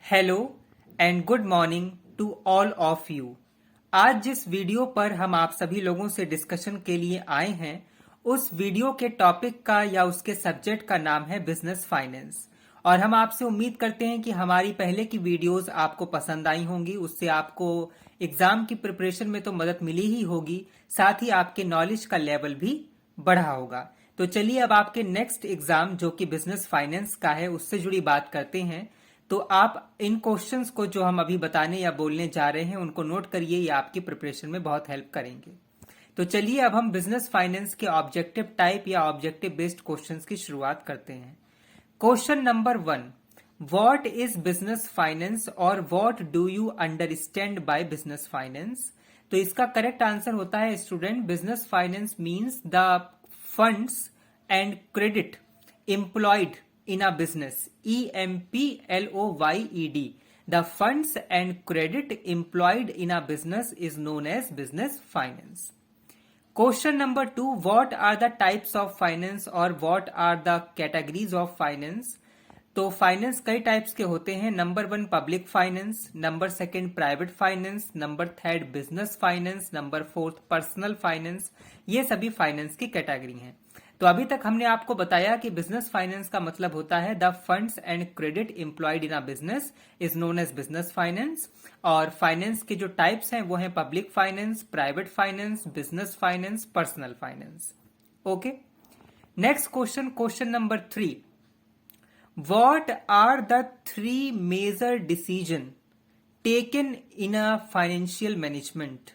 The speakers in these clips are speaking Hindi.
Hello and good morning to all of you. आज जिस वीडियो पर हम आप सभी लोगों से डिस्कशन के लिए आए हैं उस वीडियो के टॉपिक का या उसके सब्जेक्ट का नाम है बिजनेस फाइनेंस। और हम आपसे उम्मीद करते हैं कि हमारी पहले की वीडियोस आपको पसंद आई होंगी, उससे आपको एग्जाम की प्रिपरेशन में तो मदद मिली ही होगी, साथ ही आपके नॉलेज का लेवल भी बढ़ा होगा। तो चलिए अब आपके नेक्स्ट एग्जाम जो कि बिजनेस फाइनेंस का है उससे जुड़ी बात करते हैं। तो आप इन क्वेश्चंस को जो हम अभी बताने या बोलने जा रहे हैं उनको नोट करिए, ये आपकी प्रिपरेशन में बहुत हेल्प करेंगे। तो चलिए अब हम बिजनेस फाइनेंस के ऑब्जेक्टिव टाइप या ऑब्जेक्टिव बेस्ड क्वेश्चंस की शुरुआत करते हैं। Question number 1, what is business finance और what do you understand by business finance. तो इसका करेक्ट आंसर होता है student, business finance means the funds and credit employed in a business. EMPLOYED. The funds and credit employed in a business is known as business finance. Question number 2, what are the types of finance or what are the categories of finance? तो फाइनेंस कई टाइप्स के होते हैं। Number 1 public finance, number 2 private finance, number 3 business finance, number 4 personal finance. ये सभी फाइनेंस की कैटेगरी हैं। तो अभी तक हमने आपको बताया कि बिजनेस फाइनेंस का मतलब होता है the funds and credit employed in a business is known as business finance. और फाइनेंस के जो टाइप्स हैं वो हैं public finance, private finance, business finance, personal finance. Okay, next question, question number 3, what are the 3 major decisions taken in a financial management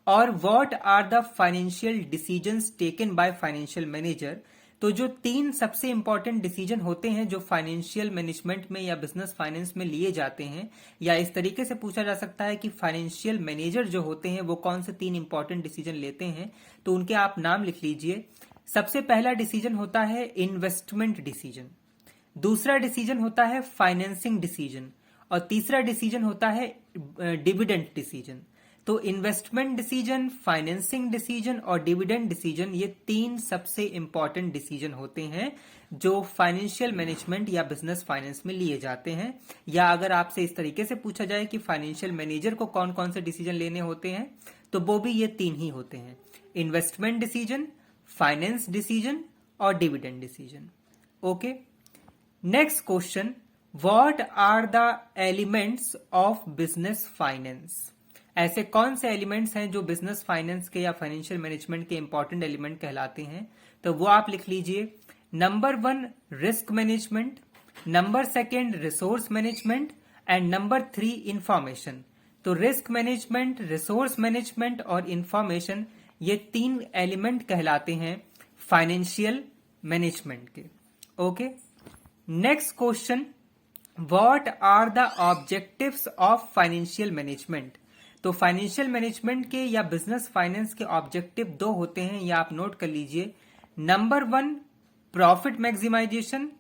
or what are the financial decisions taken by financial manager। तो जो 3 सबसे इंपॉर्टेंट डिसीजन होते हैं जो फाइनेंशियल मैनेजमेंट में या बिजनेस फाइनेंस में लिए जाते हैं, या इस तरीके से पूछा जा सकता है कि फाइनेंशियल मैनेजर जो होते हैं वो कौन से 3 इंपॉर्टेंट डिसीजन लेते हैं, तो उनके आप नाम लिख लीजिए। सबसे पहला डिसीजन होता है इन्वेस्टमेंट डिसीजन, दूसरा डिसीजन होता है फाइनेंसिंग डिसीजन और तीसरा डिसीजन होता है डिविडेंड डिसीजन। तो इन्वेस्टमेंट डिसीजन, फाइनेंसिंग डिसीजन और डिविडेंड डिसीजन, ये 3 सबसे इंपॉर्टेंट डिसीजन होते हैं जो फाइनेंशियल मैनेजमेंट या बिजनेस फाइनेंस में लिए जाते हैं। या अगर आपसे इस तरीके से पूछा जाए कि फाइनेंशियल मैनेजर को कौन कौन से डिसीजन लेने होते हैं, तो वो भी ये 3 ही होते हैं, इन्वेस्टमेंट डिसीजन, फाइनेंस डिसीजन और dividend decision. Okay, next question, what are the elements of business finance. ऐसे कौन से एलिमेंट्स हैं जो बिजनेस फाइनेंस के या फाइनेंशियल मैनेजमेंट के इंपॉर्टेंट एलिमेंट कहलाते हैं, तो वो आप लिख लीजिए। Number 1 risk management, number 2 resource management and number 3 information. तो रिस्क मैनेजमेंट, रिसोर्स मैनेजमेंट और इंफॉर्मेशन, ये 3 एलिमेंट कहलाते हैं फाइनेंशियल मैनेजमेंट के। Okay, next question, what are the objectives of financial management. तो फाइनेंशियल मैनेजमेंट के या बिजनेस फाइनेंस के ऑब्जेक्टिव 2 होते हैं, या आप नोट कर लीजिए। Number 1 profit maximisation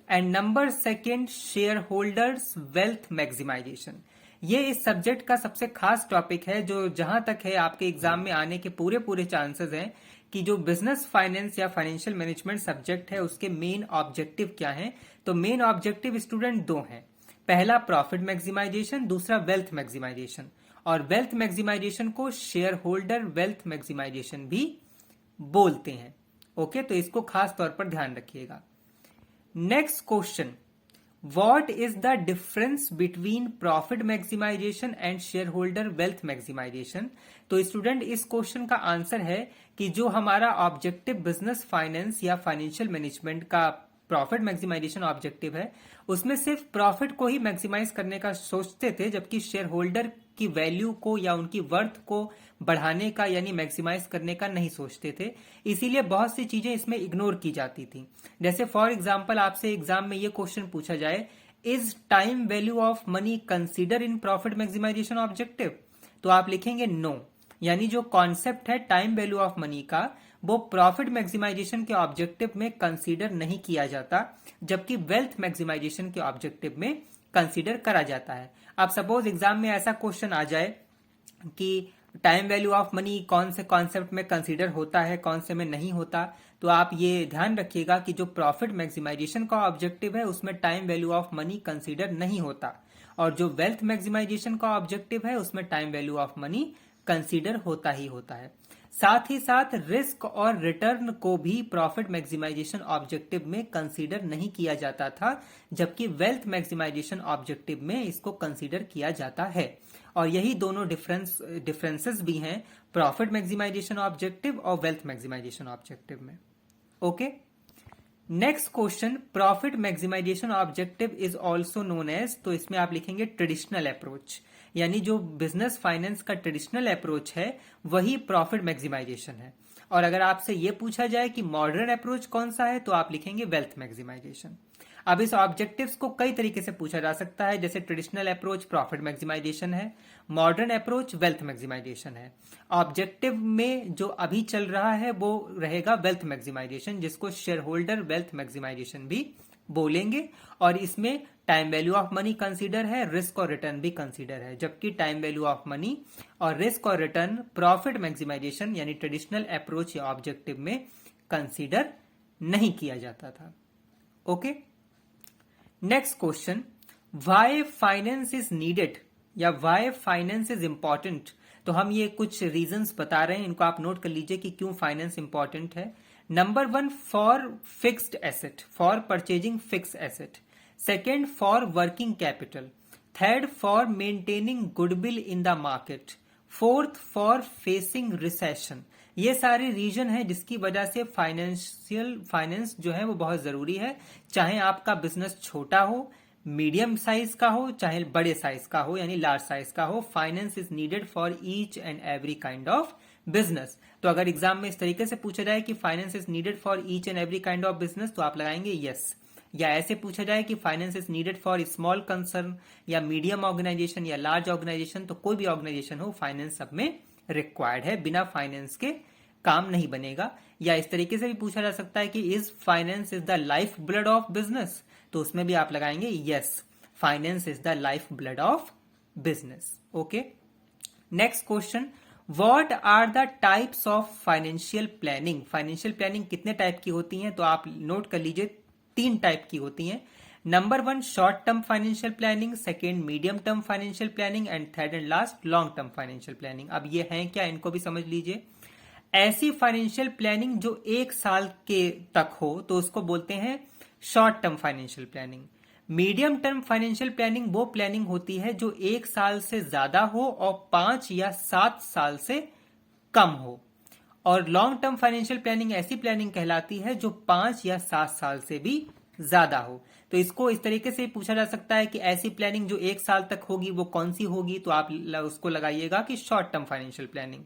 and number 2 share holders wealth maximisation. ये इस सब्जेक्ट का सबसे खास टॉपिक है जो जहां तक है आपके एग्जाम में आने के पूरे चांसेस हैं कि जो बिजनेस फाइनेंस या फाइनेंशियल मैनेजमेंट सब्जेक्ट है उसके मेन ऑब्जेक्टिव क्या हैं। तो मेन ऑब्जेक्टिव स्टूडेंट 2 हैं, पहला प्रॉफिट मैक्सिमाइजेशन, दूसरा वेल्थ मैक्सिमाइजेशन। और वेल्थ मैक्सिमाइजेशन को शेयर होल्डर वेल्थ मैक्सिमाइजेशन भी बोलते हैं। ओके, तो इसको खास तौर पर ध्यान रखिएगा। Next question, what is the difference between profit maximisation and share holder wealth maximisation. तो स्टूडेंट इस क्वेश्चन का आंसर है कि जो हमारा ऑब्जेक्टिव बिजनेस फाइनेंस या फाइनेंशियल मैनेजमेंट का प्रॉफिट मैक्सिमाइजेशन ऑब्जेक्टिव है, उसमें सिर्फ प्रॉफिट को ही मैक्सिमाइज करने का सोचते थे, जबकि शेयर होल्डर की वैल्यू को या उनकी वर्थ को बढ़ाने का यानी मैक्सिमाइज करने का नहीं सोचते थे। इसीलिए बहुत सी चीजें इसमें इग्नोर की जाती थी। जैसे फॉर एग्जांपल आपसे एग्जाम में ये क्वेश्चन पूछा जाए, is time value of money consider in profit maximisation objective, तो आप लिखेंगे नो, यानी जो कॉन्सेप्ट है टाइम वैल्यू ऑफ मनी का वो प्रॉफिट मैक्सिमाइजेशन के ऑब्जेक्टिव में कंसीडर नहीं किया जाता, जबकि वेल्थ मैक्सिमाइजेशन के ऑब्जेक्टिव में कंसीडर करा जाता है। अब सपोज एग्जाम में ऐसा क्वेश्चन आ जाए कि टाइम वैल्यू ऑफ मनी कौन से कॉन्सेप्ट में कंसीडर होता है, कौन से में नहीं होता, तो आप ये ध्यान रखिएगा कि जो प्रॉफिट मैक्सिमाइजेशन का ऑब्जेक्टिव है उसमें time value of money consider नहीं होता। और जो वेल्थ मैक्सिमाइजेशन का ऑब्जेक्टिव है उसमें time value of money consider होता ही होता है। साथ ही साथ रिस्क और रिटर्न को भी प्रॉफिट मैक्सिमाइजेशन ऑब्जेक्टिव में कंसीडर नहीं किया जाता था, जबकि वेल्थ मैक्सिमाइजेशन ऑब्जेक्टिव में इसको कंसीडर किया जाता है। और यही दोनों डिफरेंसेस भी हैं प्रॉफिट मैक्सिमाइजेशन ऑब्जेक्टिव और वेल्थ मैक्सिमाइजेशन ऑब्जेक्टिव में। Okay, next question, profit maximisation objective is also known as, तो इसमें आप लिखेंगे ट्रेडिशनल अप्रोच, यानी जो बिजनेस फाइनेंस का ट्रेडिशनल अप्रोच है वही प्रॉफिट मैक्सिमाइजेशन है। और अगर आपसे यह पूछा जाए कि मॉडर्न अप्रोच कौन सा है तो आप लिखेंगे वेल्थ मैक्सिमाइजेशन। अब इस ऑब्जेक्टिव्स को कई तरीके से पूछा जा सकता है, जैसे ट्रेडिशनल अप्रोच प्रॉफिट मैक्सिमाइजेशन है, मॉडर्न अप्रोच वेल्थ मैक्सिमाइजेशन है। ऑब्जेक्टिव में जो अभी चल रहा है वो रहेगा वेल्थ मैक्सिमाइजेशन, जिसको शेयर होल्डर वेल्थ मैक्सिमाइजेशन भी बोलेंगे। और इसमें time value of money consider है, रिस्क और रिटर्न भी कंसीडर है, जबकि टाइम वैल्यू ऑफ मनी और रिस्क और रिटर्न प्रॉफिट मैक्सिमाइजेशन यानी ट्रेडिशनल अप्रोच या ऑब्जेक्टिव में कंसीडर नहीं किया जाता था। Okay, next question, why finance is needed या व्हाई फाइनेंस इज इंपॉर्टेंट। तो हम ये कुछ रीजंस बता रहे हैं, इनको आप नोट कर लीजिए कि क्यों फाइनेंस इंपॉर्टेंट है। Number 1, for fixed asset, for purchasing fix asset. Second, for working capital. Third, for maintaining goodwill in the market. Fourth, for facing recession. ये सारे रीजन है जिसकी वजह से फाइनेंस जो है वो बहुत जरूरी है, चाहे आपका बिजनेस छोटा हो, मीडियम साइज का हो, चाहे बड़े साइज का हो यानी लार्ज साइज का हो। Finance is needed for each and every kind of business. तो अगर एग्जाम में इस तरीके से पूछा जाए कि finance is needed for each and every kind of business तो आप लगाएंगे यस। या ऐसे पूछा जाए कि finance is needed for small concern या मीडियम ऑर्गेनाइजेशन या लार्ज ऑर्गेनाइजेशन, तो कोई भी ऑर्गेनाइजेशन हो फाइनेंस सब में रिक्वायर्ड है, बिना फाइनेंस के काम नहीं बनेगा। या इस तरीके से भी पूछा जा सकता है कि is finance is the life blood of business, तो उसमें भी आप लगाएंगे yes, finance is the life blood of business. Okay, next question, what are the types of financial planning. Financial planning कितने टाइप की होती हैं तो आप नोट कर लीजिए, 3 टाइप की होती हैं। Number 1, short term financial planning. Second, medium term financial planning. And third and last, long term financial planning. अब ये हैं क्या, इनको भी समझ लीजिए। ऐसी फाइनेंशियल प्लानिंग जो 1 साल के तक हो तो उसको बोलते हैं short term financial planning. Medium term financial planning वो प्लानिंग होती है जो 1 साल से ज्यादा हो और 5 या 7 साल से कम हो। और लॉन्ग टर्म फाइनेंशियल प्लानिंग ऐसी प्लानिंग कहलाती है जो 5 या 7 साल से भी ज्यादा हो। तो इसको इस तरीके से पूछा जा सकता है कि ऐसी प्लानिंग जो 1 साल तक होगी वो कौन सी होगी, तो आप उसको लगाइएगा कि शॉर्ट टर्म फाइनेंशियल प्लानिंग।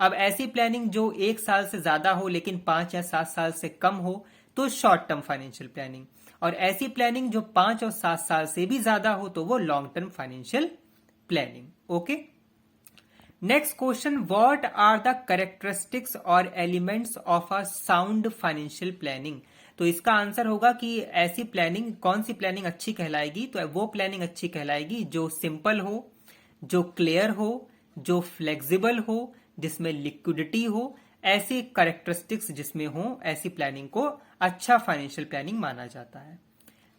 अब ऐसी प्लानिंग जो 1 साल से ज्यादा हो लेकिन 5 या 7 साल से कम हो तो शॉर्ट टर्म फाइनेंशियल प्लानिंग। और ऐसी प्लानिंग जो 5 और 7 साल से भी ज्यादा हो तो वो long term financial planning. Okay, next question, what are the characteristics और elements of a sound financial planning. तो इसका आंसर होगा कि ऐसी प्लानिंग, कौन सी प्लानिंग अच्छी कहलाएगी, तो वो प्लानिंग अच्छी कहलाएगी जो सिंपल हो, जो क्लियर हो, जो फ्लेक्सिबल हो, जिसमें लिक्विडिटी हो। ऐसी कैरेक्टरिस्टिक्स जिसमें हो ऐसी प्लानिंग को अच्छा फाइनेंशियल प्लानिंग माना जाता है।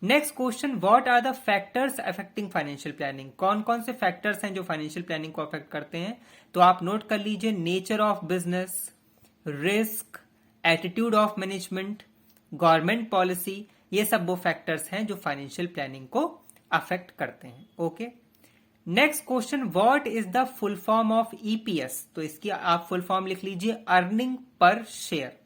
Next question, what are the factors affecting financial planning. कौन कौन से फैक्टर्स हैं जो फाइनेंशियल प्लानिंग को अफेक्ट करते हैं, तो आप नोट कर लीजिए, nature of business, risk, attitude of management, government policy, ये सब वो फैक्टर्स हैं जो फाइनेंशियल प्लानिंग को अफेक्ट करते हैं। Okay, next question, what is the full form of EPS. तो इसकी आप फुल फॉर्म लिख लीजिए, earning per share.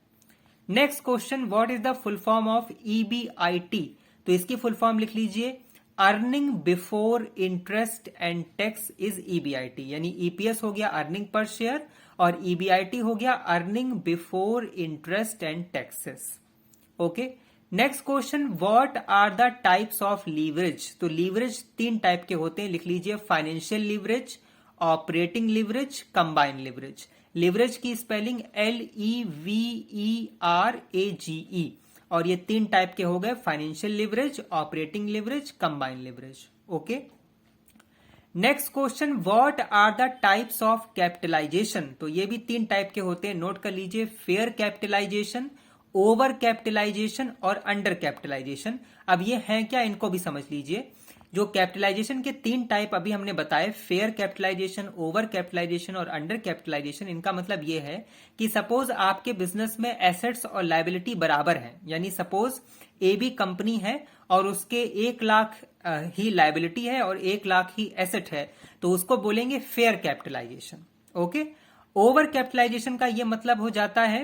Next question, what is the full form of EBIT. तो इसकी फुल फॉर्म लिख लीजिए, earning before interest and tax is EBIT. यानी ईपीएस हो गया अर्निंग पर शेयर और ईबीआईटी हो गया earning before interest and taxes. Okay, next question, what are the types of leverage. तो लीवरेज 3 टाइप के होते हैं, लिख लीजिए, financial leverage, operating leverage, combined leverage. Leverage की स्पेलिंग LEVERAGE, और ये 3 टाइप के हो गए, financial leverage, operating leverage, combined leverage. Okay, next question, what are the types of capitalisation. तो ये भी 3 टाइप के होते हैं, नोट कर लीजिए, फेयर कैपिटलाइजेशन, ओवर कैपिटलाइजेशन और अंडर कैपिटलाइजेशन। अब ये हैं क्या, इनको भी समझ लीजिए। जो कैपिटलाइजेशन के 3 टाइप अभी हमने बताए, फेयर कैपिटलाइजेशन, ओवर कैपिटलाइजेशन और अंडर कैपिटलाइजेशन, इनका मतलब ये है कि सपोज आपके बिजनेस में एसेट्स और लायबिलिटी बराबर है, यानी सपोज ए बी कंपनी है और उसके 1 लाख ही लायबिलिटी है और 1 लाख ही एसेट है, तो उसको बोलेंगे fair capitalisation. Okay, over capitalisation का यह मतलब हो जाता है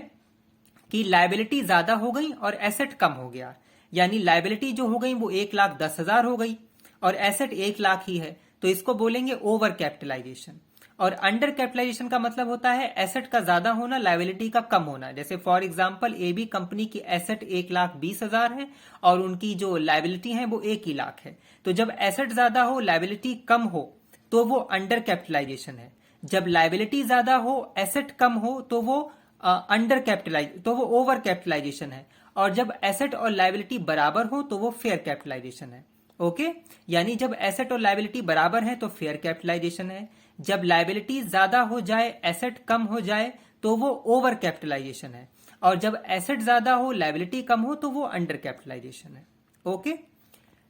कि लायबिलिटी ज्यादा हो गई और एसेट कम हो गया, यानी लायबिलिटी जो हो गई वो 1,10,000 हो गई और एसेट 1 लाख ही है, तो इसको बोलेंगे ओवर कैपिटलाइजेशन। और अंडर कैपिटलाइजेशन का मतलब होता है एसेट का ज्यादा होना, लायबिलिटी का कम होना। जैसे for example A B company की एसेट 1,20,000 है और उनकी जो लायबिलिटी है वो 1 ही लाख है, तो जब एसेट ज्यादा हो लायबिलिटी कम हो तो वो अंडर कैपिटलाइजेशन है। जब लायबिलिटी ज्यादा हो एसेट कम हो तो वो अंडर कैपिटलाइज तो वो ओवर कैपिटलाइजेशन है, और जब एसेट और लायबिलिटी बराबर हो तो वो फेयर कैपिटलाइजेशन है। ओके, यानी जब एसेट और लायबिलिटी बराबर है तो फेयर कैपिटलाइजेशन है, जब लायबिलिटी ज्यादा हो जाए एसेट कम हो जाए तो वो ओवर कैपिटलाइजेशन है, और जब एसेट ज्यादा हो लायबिलिटी कम हो तो वो अंडर कैपिटलाइजेशन है। ओके,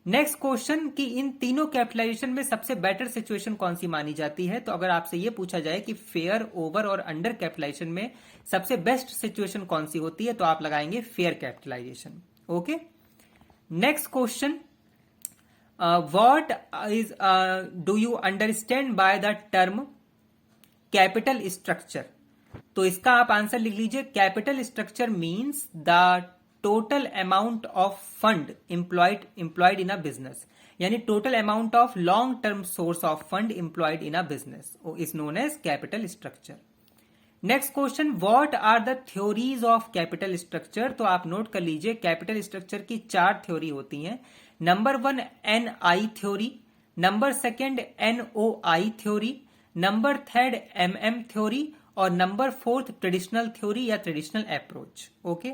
नेक्स्ट क्वेश्चन कि इन तीनों कैपिटलाइजेशन में सबसे बेटर सिचुएशन कौन सी मानी जाती है, तो अगर आपसे यह पूछा जाए कि फेयर, ओवर और अंडर कैपिटलाइजेशन में सबसे बेस्ट सिचुएशन कौन सी होती है, तो आप लगाएंगे fair capitalisation. Okay, next question, what is do you understand by the term capital structure? तो इसका आप आंसर लिख लीजिए, capital structure means the total amount of fund employed in a business, यानी total amount of long term source of fund employed in a business is known as capital structure. Next question, what are the theories of capital structure? तो आप नोट कर लीजिए, कैपिटल स्ट्रक्चर की 4 थ्योरी होती हैं। Number 1 NI theory, number 2 NOI theory, number 3 MM theory और नंबर 4 ट्रेडिशनल थ्योरी या traditional approach. Okay,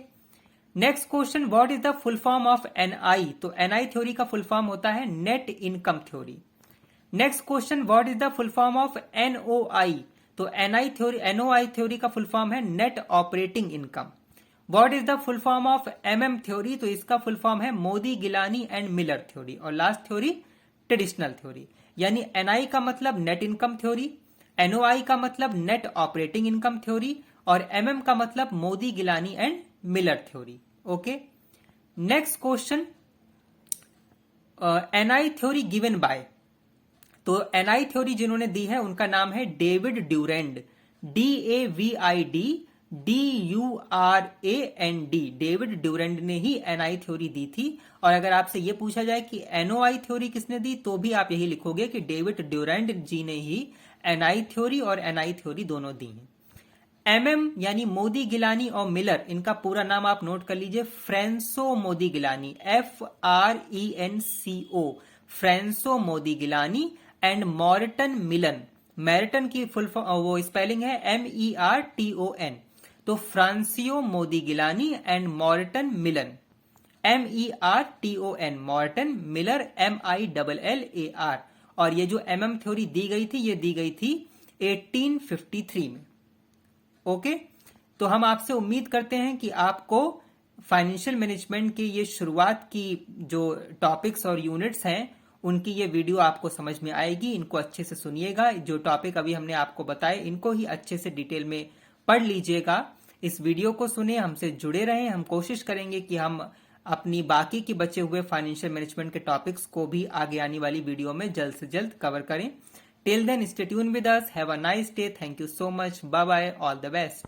next question, what is the full form of NI? तो NI थ्योरी का फुल फॉर्म होता है net income theory. Next question, what is the full form of NOI? तो NOI थ्योरी का फुल फॉर्म है net operating income. What is the full form of MM theory? तो इसका फुल फॉर्म है Modigliani and Miller theory. और लास्ट थ्योरी ट्रेडिशनल थ्योरी, यानी NI का मतलब नेट इनकम थ्योरी, NOI का मतलब नेट ऑपरेटिंग इनकम थ्योरी और MM का मतलब Modigliani and Miller theory. Okay, next question, NI theory given by, तो NI थ्योरी जिन्होंने दी है उनका नाम है David Durand, DAVID DURAND, David Durand ने ही NI थ्योरी दी थी। और अगर आपसे यह पूछा जाए कि NOI थ्योरी किसने दी, तो भी आप यही लिखोगे कि डेविड ड्यूरेंड जी ने ही NI थ्योरी और NI थ्योरी दोनों दी हैं। MM यानी मोदी, गिलानी और मिलर, इनका पूरा नाम आप नोट कर लीजिए, Franco Modigliani, FRENCO, Franco Modigliani and Merton Miller. Merton की फुल वो स्पेलिंग है MERTON, तो Franco Modigliani and Merton Miller, MERTON, Merton Miller MILLAR। और ये जो MM थ्योरी दी गई थी, ये दी गई थी 1853 में। ओके, तो हम आपसे उम्मीद करते हैं कि आपको फाइनेंशियल मैनेजमेंट की ये शुरुआत की जो टॉपिक्स और यूनिट्स हैं उनकी ये वीडियो आपको समझ में आएगी। इनको अच्छे से सुनिएगा, जो टॉपिक अभी हमने आपको बताए इनको ही अच्छे से डिटेल में पढ़ लीजिएगा। इस वीडियो को सुने, हमसे जुड़े रहें। हम कोशिश करेंगे कि हम अपनी बाकी के बचे हुए फाइनेंशियल मैनेजमेंट के टॉपिक्स को भी आगे आने वाली वीडियो में जल्द से जल्द कवर करें। Till then, stay tuned with us. Have a nice day. Thank you so much. Bye bye. All the best.